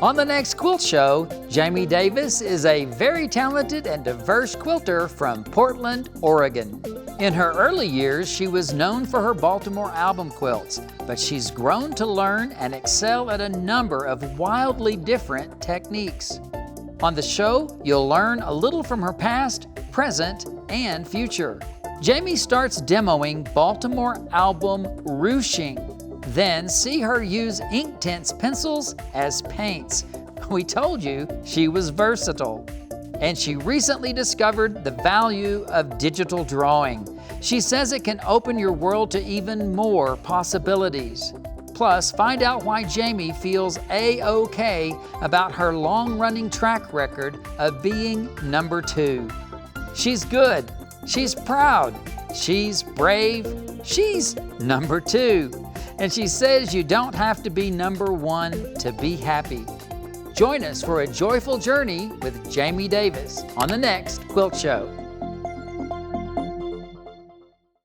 On the next Quilt Show, Jaimie Davis is a very talented and diverse quilter from Portland, Oregon. In her early years, she was known for her Baltimore Album quilts, but she's grown to learn and excel at a number of wildly different techniques. On the show, you'll learn a little from her past, present, and future. Jaimie starts demoing Baltimore Album Ruching. Then see her use Inktense pencils as paints. We told you she was versatile. And she recently discovered the value of digital drawing. She says it can open your world to even more possibilities. Plus, find out why Jaimie feels A-OK about her long-running track record of being number 2. She's good, she's proud, she's brave, she's number 2. And she says you don't have to be number 1 to be happy. Join us for a joyful journey with Jaimie Davis on the next Quilt Show.